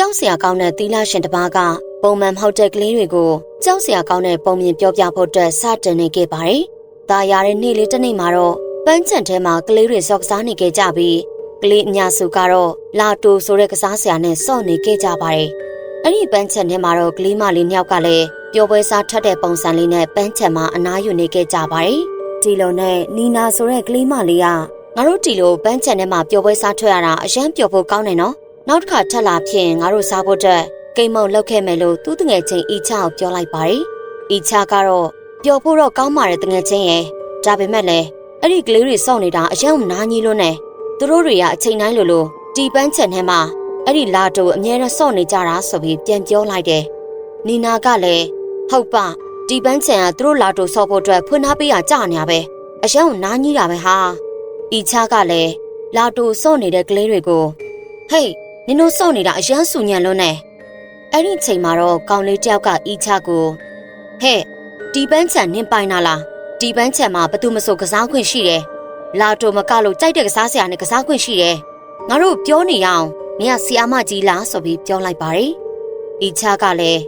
ကြောက်စရာကောင်းတဲ့သီလရှင်တစ်ပါးကပုံမှန်မဟုတ်တဲ့ကလေးတွေကိုကြောက်စရာကောင်းတဲ့ပုံမြင်ပြောပြဖို့အတွက်စတင်နေခဲ့ပါတယ်။ဒါရတဲ့နေ့လေးတစ်နေ့မှာတော့ပန်းချံထဲမှာကလေးတွေစော့ကစားနေခဲ့ကြပြီးကလေးအများစုကတော့လာတိုဆိုတဲ့ကစားစရာနဲ့စော့နေခဲ့ကြပါတယ်။အဲ့ဒီပန်းချံထဲမှာတော့ကလေးမလေးနှစ်ယောက်ကလည်းပျော်ပွဲစားထက်တဲ့ပုံစံလေးနဲ့ပန်းချံမှာအနားယူနေခဲ့ကြပါတယ်။ဒီလိုနဲ့နီနာဆိုတဲ့ကလေးမလေးကငါတို့ဒီလိုပန်းချံထဲမှာပျော်ပွဲစားထွက်ရတာအရန်ပျော်ဖို့ကောင်းတယ်နော်။နောက်တစ်ခါထက်လာဖြင့်ငါတို့စားဖို့အတွက်ကိမ်မုံလောက်ခဲ့မယ်လို့သူ့တငယ်ချင်းအီချာကိုပြောလိုက်ပါတယ်။အီချာကတော့ပျော်ဖို့တော့ကောင်းပါတယ်တငယ်ချင်းရဲ့။ဒါပေမဲ့လည်းအဲ့ဒီကလေးတွေစောင့်နေတာအယံမနာကြီးလို့နဲ့သူတို့တွေကအချိန်တိုင်းလိုဒီပန်းချံထဲမှာအဲ့ဒီလာတိုအမြဲတမ်းစောင့်နေကြတာဆိုပြီးပြန်ပြောလိုက်တယ်။နီနာကလည်းဟုတ်ပါဒီပန်းချံကသူတို့လာတိုစော့ဖို့အတွက်ဖွင့်ထားပေးရကြနေရပဲ။အယံနာကြီးတာပဲဟာ။အီချာကလည်းလာတိုစော့နေတဲ့ကလေးတွေကိုဟေးနင်တို့စော့နေတာအယံဆူညံလို့နဲ့အဲ့ဒီချိန်မှာတော့ကောင်လေးတယောက်ကအီချာကိုဟဲ့ဒီပန်းချံနင်းပိုင်လာလားဒီပန်းချံမှာဘသူမဆိုကစားခွင့်ရှိတယ်လာတိုမကလို့ကြိုက်တဲ့ကစားဆရာနဲ့ကစားခွင့်ရှိတယ်ငါတို့ပြောနေရအောင်နင်ကဆီယာမကြီးလားဆိုပြီးပြောလိုက်ပါတယ်အီချာကလည်း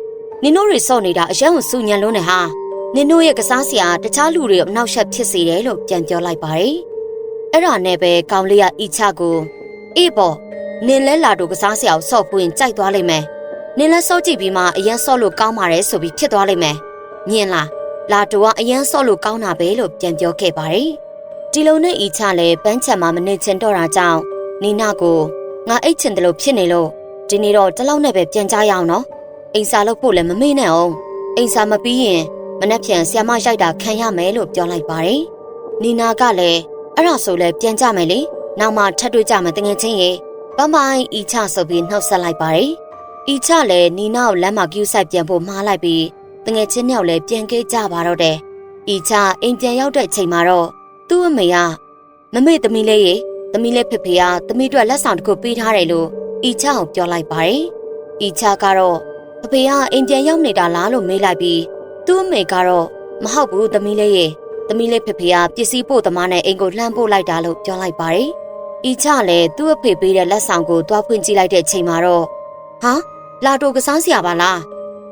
နင်တို့တွေစော့နေတာအယံကိုစူညံလုံးနဲ့ဟာနင်တို့ရဲ့ကစားဆရာတခြားလူတွေအနောက်ရှက်ဖြစ်စေတယ်လို့ပြန်ပြောလိုက်ပါတယ်အဲ့ဒါနဲ့ပဲကောင်လေးကအီချာကိုအေးပေါ့နင်လဲလာတိုကစားဆရာကိုစော့ပွင့်ကြိုက်သွားလိမ့်မယ်နင်လည်းစော့ကြည့်ပြီးမှအရန်စော့လို့ကောင်းပါတယ်ဆိုပြီးဖြစ်သွားလိမ့်မယ်။မြင်လားလာတိုကအရန်စော့လို့ကောင်းတာပဲလို့ပြန်ပြောခဲ့ပါတယ်။ဒီလိုနဲ့အီချလည်းပန်းချံမှာမနေချင်တော့တာကြောင့်နီနာကိုငါအိတ်ချင်တယ်လို့ဖြစ်နေလို့ဒီနေ့တော့တလောက်နဲ့ပဲပြန်ကြရအောင်နော်။အိမ်စာလုပ်ဖို့လည်းမမေ့နဲ့အောင်။အိမ်စာမပြီးရင်မနှက်ဖြန်ဆီယမရိုက်တာခံရမယ်လို့ပြောလိုက်ပါတယ်။နီနာကလည်းအဲ့ဒါဆိုလဲပြန်ကြမယ်လေ။နောက်မှထပ်တွေ့ကြမယ်တကယ်ချင်းရေ။ပန်းပိုင်အီချဆိုပြီးနှုတ်ဆက်လိုက်ပါတယ်။အီချလည်းနီနာကိုလမ်းမှာကျူးဆိုင်ပြန်ဖို့မှားလိုက်ပြီးတငယ်ချင်းနှစ်ယောက်လည်းပြန်ခဲ့ကြပါတော့တယ်။အီချအိမ်ပြန်ရောက်တဲ့ချိန်မှာတော့သူ့အမေကမမေသမီးလေးရေသမီးလေးဖေဖေကသမီးတို့လက်ဆောင်တစ်ခုပေးထားတယ်လို့အီချကိုပြောလိုက်ပါတယ်။အီချကတော့ဖေဖေကအိမ်ပြန်ရောက်နေတာလားလို့မေးလိုက်ပြီးသူ့အမေကတော့မဟုတ်ဘူးသမီးလေးရေသမီးလေးဖေဖေကပစ္စည်းပို့သမားနဲ့အိမ်ကိုလှမ်းပို့လိုက်တာလို့ပြောလိုက်ပါတယ်။အီချလည်းသူ့အဖေပေးတဲ့လက်ဆောင်ကိုတွားဖွင့်ကြည့်လိုက်တဲ့ချိန်မှာတော့ဟာလာတိုကစားစရာပါလား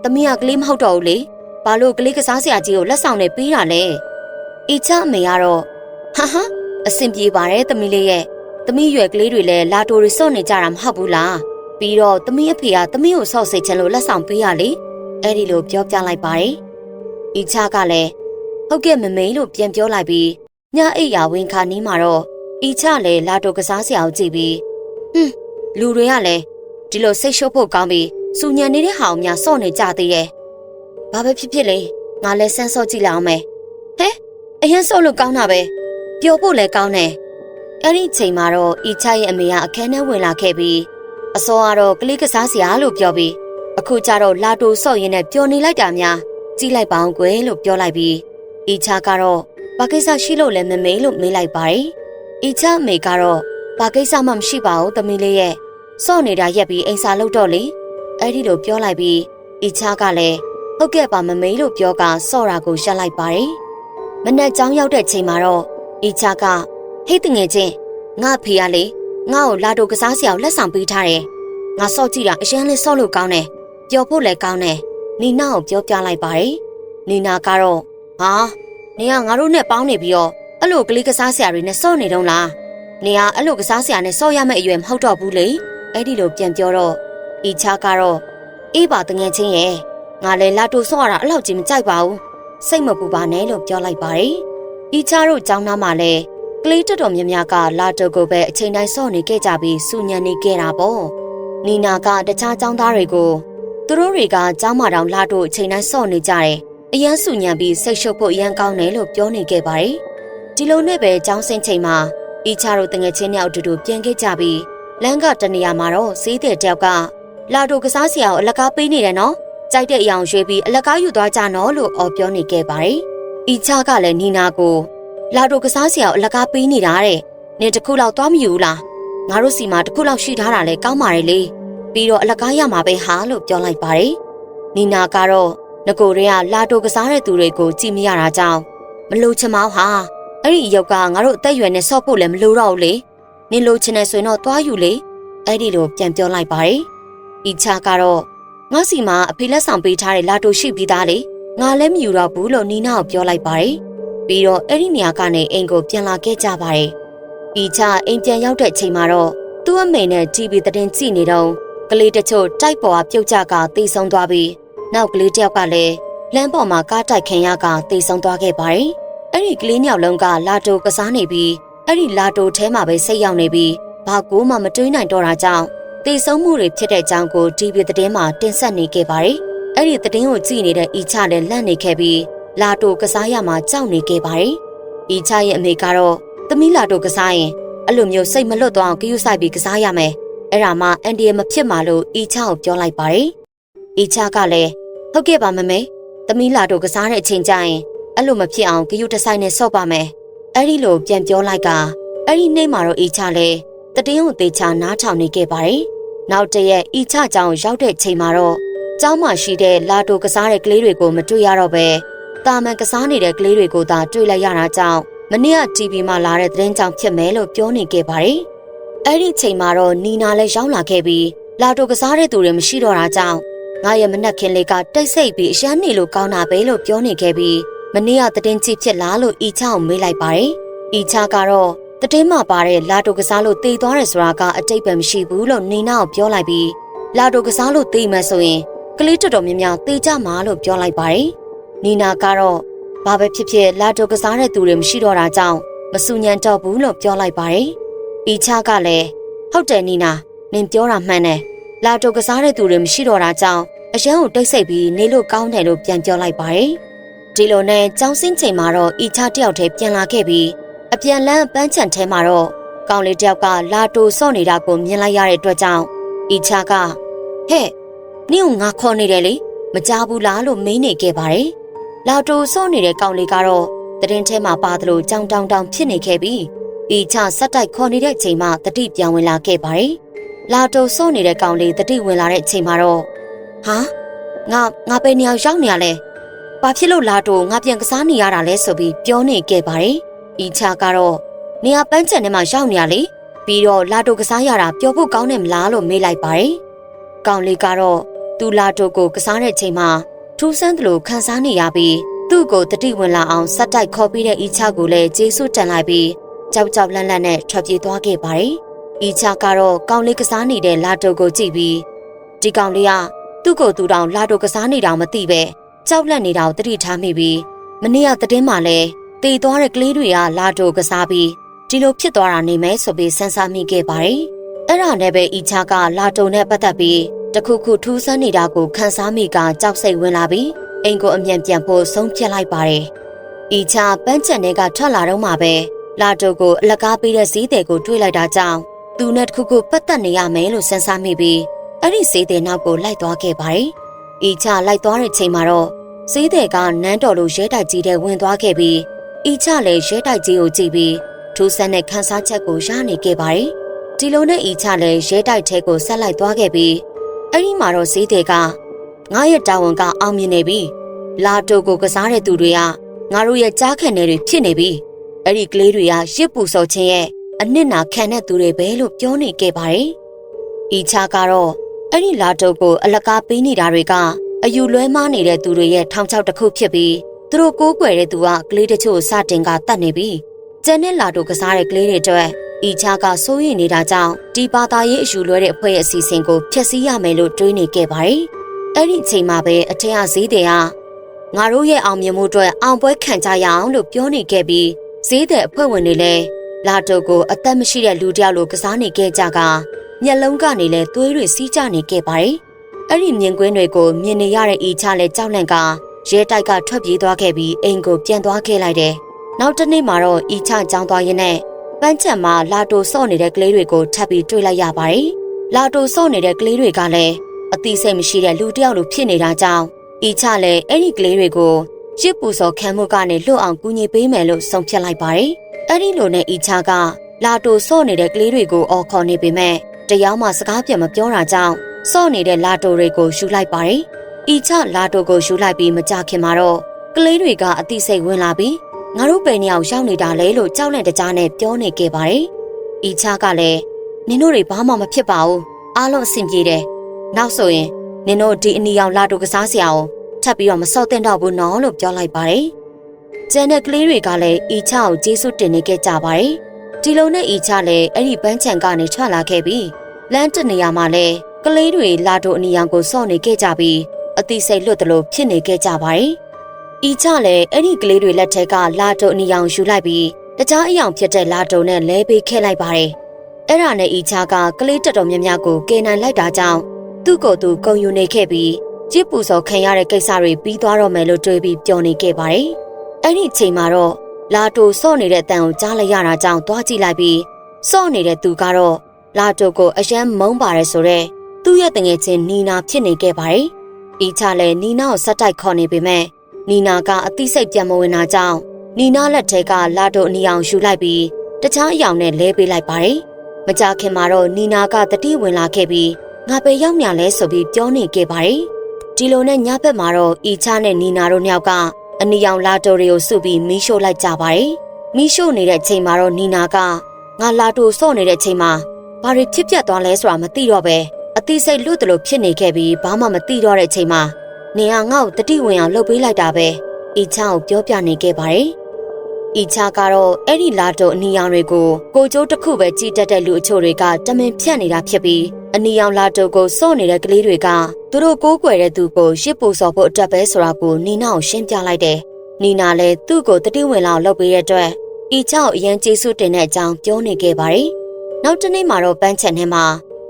သမီးကကလေးမဟုတ်တော့ဘူးလေဘာလို့ကလေးကစားစရာကြီးကိုလက်ဆောင်နဲ့ပေးတာလဲအီချအမေကတော့ဟာအဆင်ပြေပါတယ်သမီးလေးရဲ့သမီးရွယ်ကလေးတွေလည်းလာတိုတွေစော့နေကြတာမဟုတ်ဘူးလားပြီးတော့သမီးအဖေကသမီးကိုစော့စိတ်ချင်လို့လက်ဆောင်ပေးရလေအဲ့ဒီလိုပြောပြလိုက်ပါတယ်အီချကလည်းဟုတ်ကဲ့မမေလို့ပြန်ပြောလိုက်ပြီးညအိပ်ရာဝင်ခါနီးမှာတော့အီချလည်းလာတိုကစားစရာကိုကြည့်ပြီးလူတွေကလည်းဒီလိုစိတ်ရှုပ်ဖို့ကောင်းပြီးစူညံနေတဲ့ဟာအောင်များစော့နေကြသေးတယ်။ဘာပဲဖြစ်ဖြစ်လေငါလည်းစမ်းစော့ကြည့်လိုက်အောင်မယ်။ဟဲအရင်စော့လို့ကောင်းတာပဲ။ပျော်ဖို့လည်းကောင်းတယ်။အဲ့ဒီချိန်မှာတော့အီချရဲ့အမေကအခန်းထဲဝင်လာခဲ့ပြီးအစောကတော့ကလေးကစားစရာလို့ပြောပြီးအခုကျတော့လာတိုစော့ရင်းနဲ့ပျော်နေလိုက်တာများကြည့်လိုက်ပါအောင်ကွယ်လို့ပြောလိုက်ပြီးအီချကတော့ဘာကိစ္စရှိလို့လဲမမေလို့မေးလိုက်ပါတယ်။အီချအမေကတော့ဘာကိစ္စမှမရှိပါဘူးသမီးလေးရဲ့စော့နေတာရက်ပြီးအိမ်စာလုပ်တော့လေအဲ့ဒီလိုပြောလိုက်ပြီးအီချာကလည်းဟုတ်ကဲ့ပါမမေလို့ပြောကစော့တာကိုရပ်လိုက်ပါတယ်မနက်ကျောင်းရောက်တဲ့ချိန်မှာတော့အီချာကဟိတ်တငယ်ချင်းငါဖေရလေငါ့ကိုလာတိုကစားစရာကိုလက်ဆောင်ပေးထားတယ်ငါစော့ကြည့်တာအရင်လေးစော့လို့ကောင်းတယ်ပျော်ဖို့လည်းကောင်းတယ်နီနာကိုပြောပြလိုက်ပါတယ်နီနာကတော့ဟာနေကငါတို့နဲ့ပေါင်းနေပြီးတော့အဲ့လိုကလေးကစားစရာတွေနဲ့စော့နေတော့လားနေကအဲ့လိုကစားစရာနဲ့စော့ရမယ့်အရွယ်မဟုတ်တော့ဘူးလေအဲ့ဒီလိုပြန်ပြောတော့အီချာကတော့အေးပါတငယ်ချင်းရဲ့ငါလည်းလာတိုစော့ရတာအဲ့လောက်ကြီးမကြိုက်ပါဘူးစိတ်မပူပါနဲ့လို့ပြောလိုက်ပါတယ်အီချာတို့ကျောင်းသားမှာလည်းကလေးတော်တော်များများကလာတိုကိုပဲအချိန်တိုင်းစော့နေခဲ့ကြပြီးစူညံနေခဲ့တာပေါ့နီနာကတခြားကျောင်းသားတွေကိုသူတို့တွေကကျောင်းမတောင်လာတိုအချိန်တိုင်းစော့နေကြတယ်အရန်စူညံပြီးစိတ်ရှုပ်ဖို့အရန်ကောင်းတယ်လို့ပြောနေခဲ့ပါတယ်ဒီလိုနဲ့ပဲကျောင်းဆင်းချိန်မှာအီချာတို့တငယ်ချင်းတွေအတူတူပြန်ခဲ့ကြပြီးလမ်းကတနေရာမှာတော့ဈေးတဲ့တယောက်ကလာတိုကစားစရာကိုအလကားပေးနေတယ်နော်ကြိုက်တဲ့အရာရွေးပြီးအလကားယူသွားကြနော်လို့အော်ပြောနေခဲ့ပါတယ်အီချာကလည်းနီနာကိုလာတိုကစားစရာကိုအလကားပေးနေတာတဲ့နင်တခုလောက်သွားမယူလားငါတို့စီမှာတခုလောက်ရှိထားတာလဲကောင်းပါတယ်လေပြီးတော့အလကားရမှာပဲဟာလို့ပြောလိုက်ပါတယ်နီနာကတော့ငကိုတွေကလာတိုကစားတဲ့သူတွေကိုကြည့်မရတာကြောင့်မလို့ချင်မောင်းဟာအဲ့ဒီအယောက်ကငါတို့အသက်ရွယ်နဲ့ဆော့ဖို့လည်းမလိုတော့ဘူးလေနင်လိုချင်နေဆိုရင်တော့သွားယူလေအဲ့ဒီလိုပြန်ပြောလိုက်ပါတယ် ဤချကတော့ငါစီမှာအဖေလက်ဆောင်ပေးထားတဲ့လာတိုရှိပြီးသားလေငါလည်းမယူတော့ဘူးလို့နီနာကိုပြောလိုက်ပါတယ်ပြီးတော့အဲ့ဒီနေရာကနေအိမ်ကိုပြန်လာခဲ့ကြပါတယ်ဤချအိမ်ပြန်ရောက်တဲ့အချိန်မှာတော့သူ့အမေနဲ့ TV သတင်းကြည့်နေတော့ကလေးတချို့တိုက်ပေါ်ကပြုတ်ကျကသေဆုံးသွားပြီးနောက်ကလေးတစ်ယောက်ကလည်းလမ်းပေါ်မှာကားတိုက်ခင်ရကသေဆုံးသွားခဲ့ပါတယ်အဲ့ဒီကလေးနှစ်ယောက်လုံးကလာတိုကစားနေပြီးအဲ့ဒီလာတိုထဲမှာပဲစိတ်ရောက်နေပြီးဘာကိုမှမတွေးနိုင်တော့တာကြောင့်သေဆုံးမှုတွေဖြစ်တဲ့အကြောင်းကို TV သတင်းမှာတင်ဆက်နေခဲ့ပါတယ်။အဲ့ဒီသတင်းကိုကြည့်နေတဲ့အီချလည်းလန့်နေခဲ့ပြီးလာတိုကစားရမှာကြောက်နေခဲ့ပါတယ်။အီချရဲ့အမေကတော့သမီးလာတိုကစားရင်အဲ့လိုမျိုးစိတ်မလွတ်သွားအောင်ဂရုစိုက်ပြီးကစားရမယ်။အဲ့ဒါမှအန်ဒီရမဖြစ်မှာလို့အီချကိုပြောလိုက်ပါတယ်။အီချကလည်းဟုတ်ကဲ့ပါမမေ။သမီးလာတိုကစားတဲ့အချိန်ကျရင်အဲ့လိုမဖြစ်အောင်ဂရုတစိုက်နဲ့ဆော့ပါမယ်။အဲ့ဒီလိုပြန်ပြောလိုက်ကအဲ့ဒီနေ့မှာတော့အီချလည်းတတင်းကိုသေချာနားထောင်နေခဲ့ပါတယ်။နောက်တရက်အီချကျောင်းရောက်တဲ့ချိန်မှာတော့ကျောင်းမှာရှိတဲ့လာတိုကစားတဲ့ကလေးတွေကိုမတွေ့ရတော့ပဲတာမန်ကစားနေတဲ့ကလေးတွေကိုသာတွေ့လိုက်ရတာကြောင့်မနေ့က TV မှာလာတဲ့သတင်းကြောင့်ဖြစ်မယ်လို့ပြောနေခဲ့ပါတယ်။အဲ့ဒီချိန်မှာတော့နီနာလည်းရောက်လာခဲ့ပြီးလာတိုကစားတဲ့သူတွေမရှိတော့တာကြောင့်ငါရဲ့မနက်ခင်းလေးကတိတ်ဆိတ်ပြီးအရှမ်းနေလို့ကောင်းတာပဲလို့ပြောနေခဲ့ပြီးမနေ့ကသတင်းကြည့်ဖြစ်လားလို့အီချကိုမေးလိုက်ပါတယ်။အီချကတော့တတင်းမှာပါတဲ့လာတိုကစားလို့တေသွားတယ်ဆိုတာကအတိတ်ပဲမရှိဘူးလို့နီနာကိုပြောလိုက်ပြီးလာတိုကစားလို့တေမယ်ဆိုရင်ကလေးတော်တော်များများတေကြမှာလို့ပြောလိုက်ပါတယ်။နီနာကတော့ဘာပဲဖြစ်ဖြစ်လာတိုကစားတဲ့သူတွေမရှိတော့တာကြောင့်မစူညံတော့ဘူးလို့ပြောလိုက်ပါတယ်။အီချကလည်းဟုတ်တယ်နီနာနင်ပြောတာမှန်တယ်။လာတိုကစားတဲ့သူတွေမရှိတော့တာကြောင့်အရန်ကိုတိတ်ဆိတ်ပြီးနေလို့ကောင်းတယ်လို့ပြန်ပြောလိုက်ပါတယ်။ဒီလိုနဲ့ကျောင်းစင်းချိန်မှာတော့အီချတယောက်တည်းပြန်လာခဲ့ပြီးအပြန်လန်းပန်းချန်ထဲမှာတော့ကောင်လေးတယောက်ကလာတိုစော့နေတာကိုမြင်လိုက်ရတဲ့အတွက်ကြောင့်အီချကဟဲ့နင့်ကိုငါခေါ်နေတယ်လေမကြားဘူးလားလို့မေးနေခဲ့ပါတယ်လာတိုစော့နေတဲ့ကောင်လေးကတော့တရင်ထဲမှာပါတယ်လို့ကြောင်တောင်တောင်ဖြစ်နေခဲ့ပြီးအီချဆက်တိုက်ခေါ်နေတဲ့အချိန်မှတတိပြန်ဝင်လာခဲ့ပါတယ်လာတိုစော့နေတဲ့ကောင်လေးတတိဝင်လာတဲ့အချိန်မှာတော့ဟာငါပဲနေအောင်ရောက်နေရလဲဘာဖြစ်လို့လာတိုငါပြန်ကစားနေရတာလဲဆိုပြီးပြောနေခဲ့ပါတယ်အီချကတော့နေရာပန်းချန်ထဲမှာရောက်နေရလေပြီးတော့လာတိုကစားရတာပျော်ဖို့ကောင်းတယ်မလားလို့မေးလိုက်ပါတယ်။ကောင်လေးကတော့သူလာတိုကိုကစားတဲ့ချိန်မှာထူးဆန်းတယ်လို့ခံစားနေရပြီးသူ့ကိုတတိဝင်လာအောင်ဆက်တိုက်ခေါ်ပြီးတဲ့အီချကိုလည်းကျေးဇူးတင်လိုက်ပြီးကြောက်ကြောက်လန့်လန့်နဲ့ထွက်ပြေးသွားခဲ့ပါတယ်။အီချကတော့ကောင်လေးကစားနေတဲ့လာတိုကိုကြည့်ပြီးဒီကောင်လေးကသူ့ကိုသူတောင်လာတိုကစားနေတာမသိပဲကြောက်လန့်နေတာကိုတတိထားမိပြီးမနေ့ကသတင်းမှလည်းတေသွားတဲ့ကလေးတွေကလာတိုကစားပြီးဒီလိုဖြစ်သွားတာနေမယ်ဆိုပြီးစမ်းစားမိခဲ့ပါတယ်။အဲ့ဒါနဲ့ပဲအီချကလာတိုနဲ့ပတ်သက်ပြီးတခုခုထူးဆန်းနေတာကိုခန်းစားမိကကြောက်စိတ်ဝင်လာပြီးအိမ်ကိုအမြန်ပြန်ဖို့ဆုံးဖြတ်လိုက်ပါတယ်။အီချပန်းချန်ထဲကထွက်လာတော့မှပဲလာတိုကိုအလကားပေးတဲ့ဈေးသည်ကိုတွေ့လိုက်တာကြောင့်သူနဲ့တခုခုပတ်သက်နေရမယ်လို့စမ်းစားမိပြီးအဲ့ဒီဈေးသည်နောက်ကိုလိုက်သွားခဲ့ပါတယ်။အီချလိုက်သွားတဲ့ချိန်မှာတော့ဈေးသည်ကနန်းတော်လိုရဲတိုက်ကြီးတဲ့ဝင်သွားခဲ့ပြီးအီချလည်းရဲတိုက်ကြီးကိုကြည့်ပြီးထူးဆန်းတဲ့ခန်းစားချက်ကိုရနေခဲ့ပါတယ်။ဒီလိုနဲ့အီချလည်းရဲတိုက်ထဲကိုဆက်လိုက်သွားခဲ့ပြီးအဲ့ဒီမှာတော့ဈေးတွေကငါရဲ့တာဝန်ကအောင်မြင်နေပြီ။လာတိုကိုကစားတဲ့သူတွေကငါတို့ရဲ့ကြားခံတွေဖြစ်နေပြီ။အဲ့ဒီကလေးတွေကရစ်ပူစော်ခြင်းရဲ့အနစ်နာခံတဲ့သူတွေပဲလို့ပြောနေခဲ့ပါတယ်။အီချကတော့အဲ့ဒီလာတိုကိုအလကားပေးနေတာတွေကအယူလွဲမားနေတဲ့သူတွေရဲ့ထောင်ချောက်တစ်ခုဖြစ်ပြီးသူတို့ကိုးကွယ်တဲ့သူကကလေးတချို့စတင်ကတတ်နေပြီကျန်တဲ့လာတိုကစားတဲ့ကလေးတွေအတွက်အီချကစိုးရိမ်နေတာကြောင့်ဒီဘာသာရေးအယူလွဲတဲ့အဖွဲ့ရဲ့အစီအစဉ်ကိုဖျက်ဆီးရမယ်လို့တွေးနေခဲ့ပါတယ်။အဲ့ဒီအချိန်မှာပဲအထက်အဈေးတွေကငါတို့ရဲ့အောင်မြင်မှုအတွက်အောင်ပွဲခံကြရအောင်လို့ပြောနေခဲ့ပြီးဈေးတဲ့အဖွဲ့ဝင်တွေလည်းလာတိုကိုအသက်မရှိတဲ့လူတယောက်လိုကစားနေခဲ့ကြကမျက်လုံးကနေလည်းသွေးတွေစီးကျနေခဲ့ပါတယ်။အဲ့ဒီမြင်ကွင်းတွေကိုမြင်နေရတဲ့အီချလည်းကြောက်လန့်ကရဲတိုက်ကထွက်ပြေးသွားခဲ့ပြီးအိမ်ကိုပြန်သွားခဲ့လိုက်တယ်။နောက်တစ်နေ့မှာတော့အီချကြောင်းသွားရင်းနဲ့ပန်းချံမှာလာတိုစော့နေတဲ့ကလေးတွေကိုထပ်ပြီးတွေ့လိုက်ရပါတယ်။လာတိုစော့နေတဲ့ကလေးတွေကလည်းအသိစိတ်မရှိတဲ့လူတစ်ယောက်လိုဖြစ်နေတာကြောင့်အီချလည်းအဲ့ဒီကလေးတွေကိုရစ်ပူစော်ခံမှုကနေလွတ်အောင်ကူညီပေးမယ်လို့ဆုံးဖြတ်လိုက်ပါတယ်။အဲ့ဒီလိုနဲ့အီချကလာတိုစော့နေတဲ့ကလေးတွေကိုအော်ခေါ်နေပေမဲ့တရားမှစကားပြန်မပြောတာကြောင့်စော့နေတဲ့လာတိုတွေကိုယူလိုက်ပါတယ်။အီချလာတိုကိုယူလိုက်ပြီးမကြခင်မှာတော့ကလေးတွေကအသိစိတ်ဝင်လာပြီးငါတို့ပဲနေအောင်ရောက်နေတာလေလို့ကြောက်လန့်တကြားနဲ့ပြောနေခဲ့ပါတယ်။အီချကလည်းနင်တို့တွေဘာမှမဖြစ်ပါဘူး။အားလုံးအဆင်ပြေတယ်။ နောက်ဆိုရင်နင်တို့ဒီအနီရောင်လာတိုကစားစရာကိုထပ်ပြီးတော့မစော့တင်တော့ဘူးနော်လို့ပြောလိုက်ပါတယ်။ကျန်တဲ့ကလေးတွေကလည်းအီချကိုကျေးဇူးတင်နေခဲ့ကြပါတယ်။ဒီလိုနဲ့အီချလည်းအဲ့ဒီပန်းချံကနေထွက်လာခဲ့ပြီးလမ်းတနေရာမှာလည်းကလေးတွေလာတိုအနီရောင်ကိုစော့နေခဲ့ကြပြီးအသိစိတ်လွတ်တယ်လို့ဖြစ်နေခဲ့ကြပါတယ်။အီချလည်းအဲ့ဒီကလေးတွေလက်ထက်ကလာတိုအနီရောင်ယူလိုက်ပြီးတခြားအယောင်ဖြစ်တဲ့လာတိုနဲ့လဲပေးခဲ့လိုက်ပါတယ်။အဲ့ဒါနဲ့အီချကကလေးတော်များများကိုကယ်နိုင်လိုက်တာကြောင့်သူ့ကိုယ်သူဂုဏ်ယူနေခဲ့ပြီးကြစ်ပူစော်ခံရတဲ့ကိစ္စတွေပြီးသွားတော့မယ်လို့တွေးပြီးပျော်နေခဲ့ပါတယ်။အဲ့ဒီအချိန်မှာတော့လာတိုစော့နေတဲ့အတန်ကိုကြားလိုက်ရတာကြောင့်သွားကြည့်လိုက်ပြီးစော့နေတဲ့သူကတော့လာတိုကိုအယမ်းမုန်းပါတယ်ဆိုတော့သူ့ရဲ့တငယ်ချင်းနီနာဖြစ်နေခဲ့ပါတယ်။အီချလည်းနီနာကိုဆက်တိုက်ခေါ်နေပေမဲ့နီနာကအသိစိတ်ပြန်မဝင်တာကြောင့်နီနာလက်ထဲကလာတိုအနီအောင်ယူလိုက်ပြီးတခြားအယောင်နဲ့လဲပေးလိုက်ပါတယ်။မကြခင်မှာတော့နီနာကတတိဝင်လာခဲ့ပြီးငါပဲရောက်ညာလဲဆိုပြီးပြောနေခဲ့ပါတယ်။ဒီလိုနဲ့ညဘက်မှာတော့အီချနဲ့နီနာတို့နှစ်ယောက်ကအနီရောင်လာတိုတွေကိုစုပြီးမီးရှို့လိုက်ကြပါတယ်။မီးရှို့နေတဲ့အချိန်မှာတော့နီနာကငါလာတိုစော့နေတဲ့အချိန်မှာဘာတွေဖြစ်ပျက်သွားလဲဆိုတာမသိတော့ပဲအသိစိတ်လွတ်တယ်လို့ဖြစ်နေခဲ့ပြီးဘာမှမသိတော့တဲ့အချိန်မှာနေကငါ့ကိုတတိဝင်အောင်လှုပ်ပေးလိုက်တာပဲ။အီချကိုပြောပြနေခဲ့ပါတယ်။အီချကတော့အဲ့ဒီလာတိုအနီရောင်တွေကိုကိုကျိုးတစ်ခုပဲကြည်တက်တဲ့လူအချို့တွေကတမင်ဖြတ်နေတာဖြစ်ပြီးအနီရောင်လာတိုကိုစော့နေတဲ့ကလေးတွေကသူတို့ကိုးကွယ်တဲ့သူကိုရှစ်ပူစော်ဖို့အတွက်ပဲဆိုတာကိုနီနာကိုရှင်းပြလိုက်တယ်။နီနာလည်းသူ့ကိုတတိဝင်လောက်လုပ်ပေးတဲ့အတွက်အီချကိုအရင်ကျေးဇူးတင်တဲ့အကြောင်းပြောနေခဲ့ပါတယ်။နောက်တစ်နေ့မှာတော့ပန်းချန်ထဲမှာ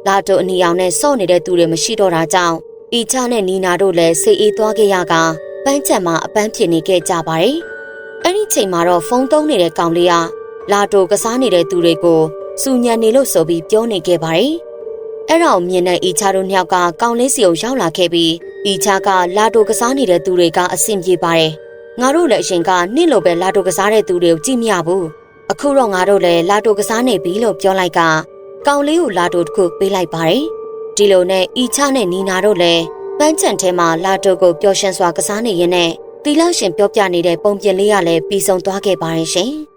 လာတိုအနီရောင်နဲ့စော့နေတဲ့သူတွေမရှိတော့တာကြောင့်အီချနဲ့နီနာတို့လည်းစိတ်အေးသွားခဲ့ရကပန်းချန်မှာအပန်းဖြစ်နေခဲ့ကြပါတယ်။အဲ့ဒီချိန်မှာတော့ဖုန်းသုံးနေတဲ့ကောင်လေးကလာတိုကစားနေတဲ့သူတွေကိုစူညံနေလို့ဆိုပြီးပြောနေခဲ့ပါတယ်။အဲ့ဒါကိုမြင်တဲ့အီချတို့နှစ်ယောက်ကကောင်လေးစီကိုရောက်လာခဲ့ပြီးအီချကလာတိုကစားနေတဲ့သူတွေကအဆင်ပြေပါတယ်။ငါတို့လည်းအရင်ကနေ့လိုပဲလာတိုကစားတဲ့သူတွေကိုကြည့်မရဘူး။အခုတော့ငါတို့လည်းလာတိုကစားနေပြီလို့ပြောလိုက်ကကောင်လေးကိုလာတိုတစ်ခုပေးလိုက်ပါတယ်။ဒီလိုနဲ့အီချနဲ့နီနာတို့လည်းပန်းချန်ထဲမှာလာတိုကိုပျော်ရွှင်စွာကစားနေရင်းနဲ့သီလရှင်ပြောပြနေတဲ့ပုံပြင်လေးကလည်းပြီးဆုံးသွားခဲ့ပါတယ်ရှင်။